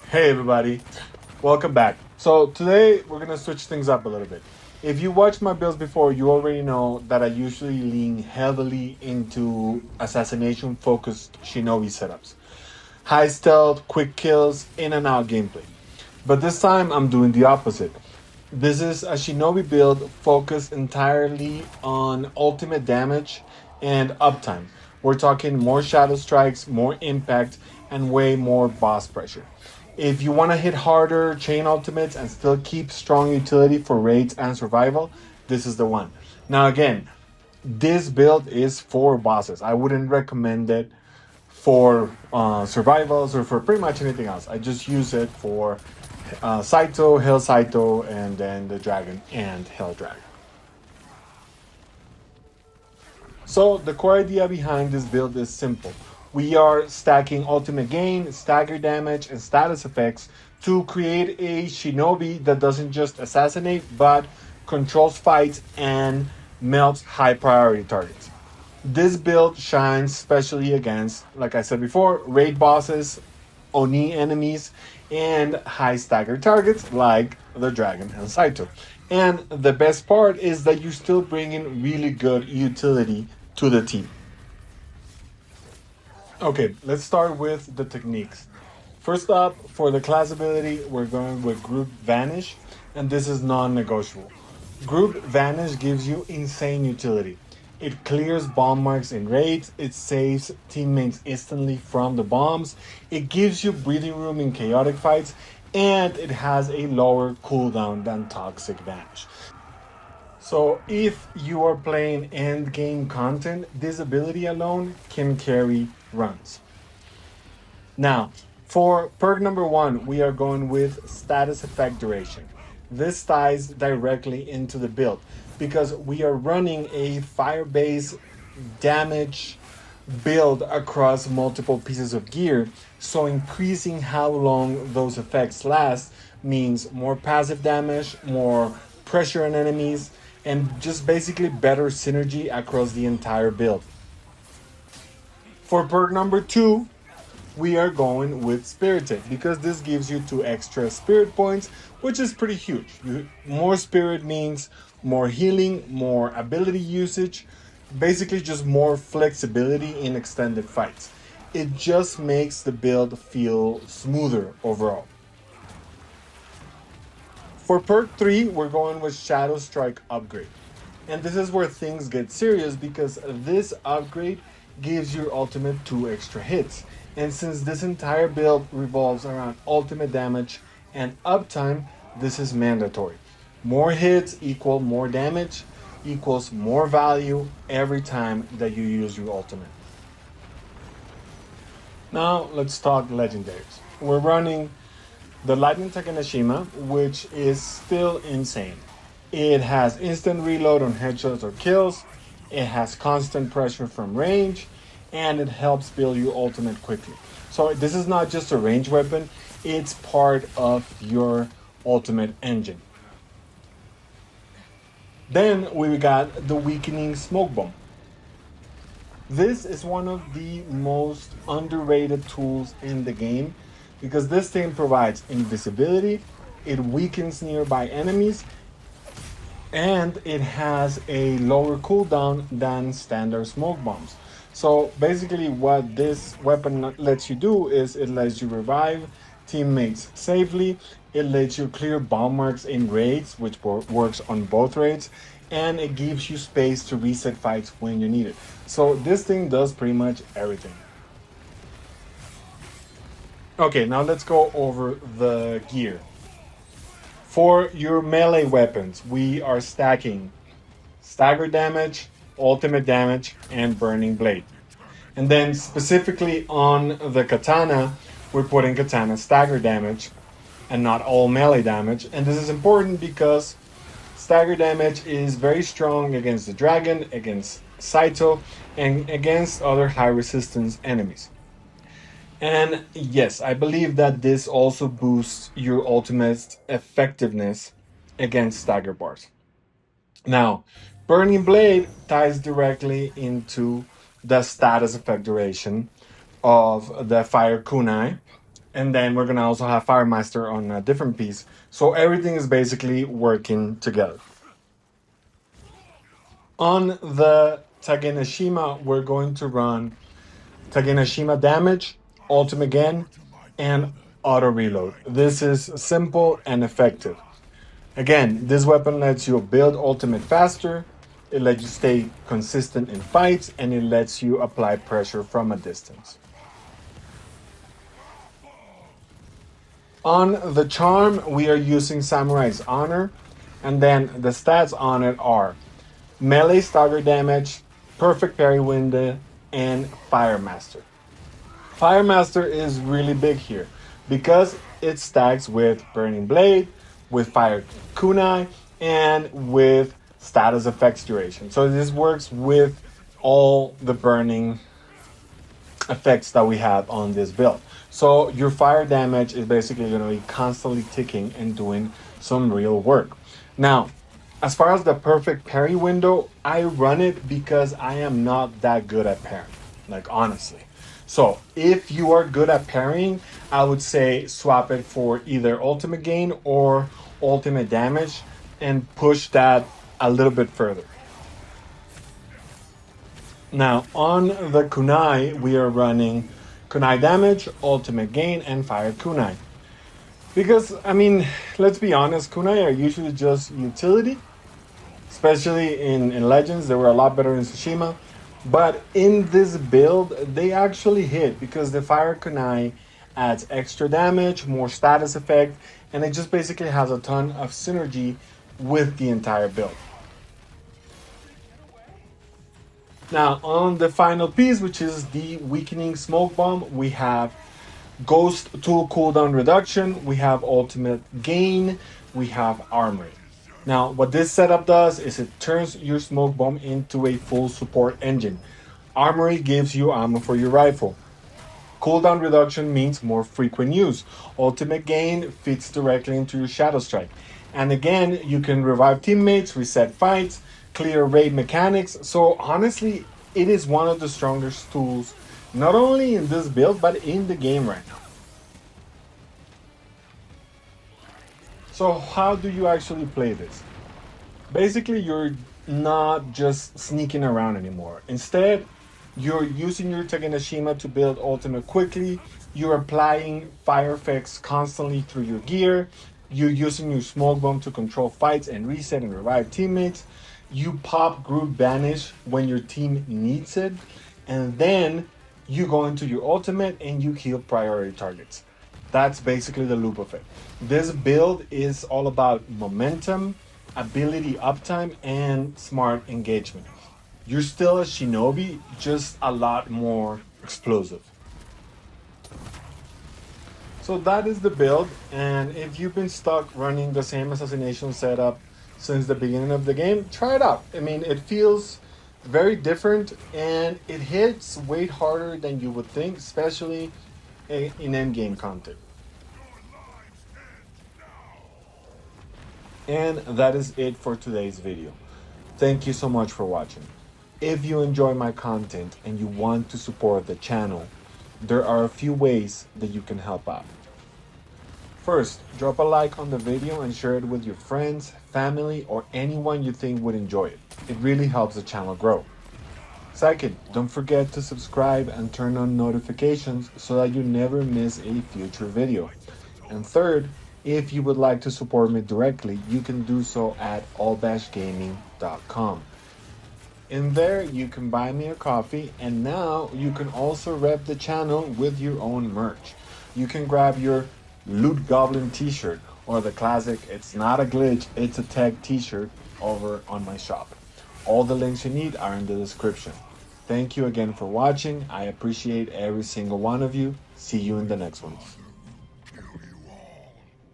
Hey everybody, welcome back. So today we're gonna switch things up a little bit. If you watched my builds before, you already know that I usually lean heavily into assassination focused Shinobi setups. High stealth, quick kills, in and out gameplay. But this time I'm doing the opposite. This is a Shinobi build focused entirely on ultimate damage and uptime. We're talking more shadow strikes, more impact, and way more boss pressure. If you want to hit harder chain ultimates and still keep strong utility for raids and survival, this is the one. Now, again, this build is for bosses. I wouldn't recommend it for survivals or for pretty much anything else. I just use it for Saito, Hell Saito, and then the Dragon and Hell Dragon. So the core idea behind this build is simple. We are stacking ultimate gain, stagger damage, and status effects to create a Shinobi that doesn't just assassinate, but controls fights and melts high priority targets. This build shines especially against, like I said before, raid bosses, Oni enemies, and high stagger targets like the Dragon and Saito. And the best part is that you still bring in really good utility to the team. Okay, let's start with the techniques. First up, for the class ability, we're going with Group Vanish, and this is non-negotiable. Group Vanish gives you insane utility. It clears bomb marks in raids, it saves teammates instantly from the bombs, it gives you breathing room in chaotic fights, and it has a lower cooldown than Toxic Vanish. So if you are playing end game content, this ability alone can carry runs. Now, for perk number one, we are going with status effect duration. This ties directly into the build because we are running a fire-based damage build across multiple pieces of gear. So increasing how long those effects last means more passive damage, more pressure on enemies, and just basically better synergy across the entire build. For perk number two, we are going with Spirited because this gives you 2 extra spirit points, which is pretty huge. More spirit means more healing, more ability usage, basically just more flexibility in extended fights. It just makes the build feel smoother overall. For perk 3, we're going with Shadow Strike upgrade. And this is where things get serious because this upgrade gives your ultimate 2 extra hits. And since this entire build revolves around ultimate damage and uptime, this is mandatory. More hits equal more damage equals more value every time that you use your ultimate. Now let's talk legendaries. We're running the Lightning Tagenashima, which is still insane. It has instant reload on headshots or kills, it has constant pressure from range, and it helps build your ultimate quickly. So this is not just a range weapon, it's part of your ultimate engine. Then we got the weakening smoke bomb. This is one of the most underrated tools in the game because this thing provides invisibility, it weakens nearby enemies, and it has a lower cooldown than standard smoke bombs. So basically what this weapon lets you do is it lets you revive teammates safely, it lets you clear bomb marks in raids, which works on both raids, and it gives you space to reset fights when you need it. So this thing does pretty much everything. Okay, now let's go over the gear. For your melee weapons, we are stacking stagger damage, ultimate damage, and burning blade. And then specifically on the katana, we're putting katana stagger damage and not all melee damage. And this is important because stagger damage is very strong against the dragon, against Saito, and against other high resistance enemies. And yes, I believe that this also boosts your ultimate effectiveness against stagger bars. Now, Burning Blade ties directly into the status effect duration of the Fire Kunai. And then we're gonna also have Fire Master on a different piece. So everything is basically working together. On the Tagenashima, we're going to run Tagenashima damage, ultimate gain, and auto reload. This is simple and effective. Again, this weapon lets you build ultimate faster, it lets you stay consistent in fights, and it lets you apply pressure from a distance. On the charm, we are using Samurai's Honor, and then the stats on it are melee stagger damage, perfect parry window, and Fire Master. Fire Master is really big here because it stacks with Burning Blade, with Fire Kunai, and with status effects duration. So this works with all the burning effects that we have on this build. So your fire damage is basically going to be constantly ticking and doing some real work. Now, as far as the perfect parry window, I run it because I am not that good at parrying, like honestly. So if you are good at parrying, I would say swap it for either ultimate gain or ultimate damage and push that a little bit further. Now, on the kunai, we are running kunai damage, ultimate gain, and fire kunai. Because, I mean, let's be honest, kunai are usually just utility, especially in Legends. They were a lot better in Tsushima. But in this build, they actually hit because the fire kunai adds extra damage, more status effect, and it just basically has a ton of synergy with the entire build. Now, on the final piece, which is the weakening smoke bomb, we have ghost tool cooldown reduction, we have ultimate gain, we have armory. Now, what this setup does is it turns your smoke bomb into a full support engine. Armory gives you ammo for your rifle. Cooldown reduction means more frequent use. Ultimate gain fits directly into your Shadow Strike. And again, you can revive teammates, reset fights, clear raid mechanics. So honestly, it is one of the strongest tools, not only in this build, but in the game right now. So how do you actually play this? Basically, you're not just sneaking around anymore. Instead, you're using your Tagenashima to build ultimate quickly. You're applying fire effects constantly through your gear. You're using your smoke bomb to control fights and reset and revive teammates. You pop Group Vanish when your team needs it. And then you go into your ultimate and you kill priority targets. That's basically the loop of it. This build is all about momentum, ability uptime, and smart engagement. You're still a Shinobi, just a lot more explosive. So that is the build, and if you've been stuck running the same assassination setup since the beginning of the game, try it out. I mean, it feels very different and it hits way harder than you would think, especially in endgame content. And that is it for today's video. Thank you so much for watching. If you enjoy my content and you want to support the channel, there are a few ways that you can help out. First, drop a like on the video and share it with your friends, family, or anyone you think would enjoy it. It really helps the channel grow. Second, don't forget to subscribe and turn on notifications so that you never miss a future video. And third, if you would like to support me directly, you can do so at allbashgaming.com. In there, you can buy me a coffee, and now you can also rep the channel with your own merch. You can grab your Loot Goblin t-shirt or the classic "It's not a glitch, it's a tech" t-shirt over on my shop. All the links you need are in the description. Thank you again for watching. I appreciate every single one of you. See you in the next one.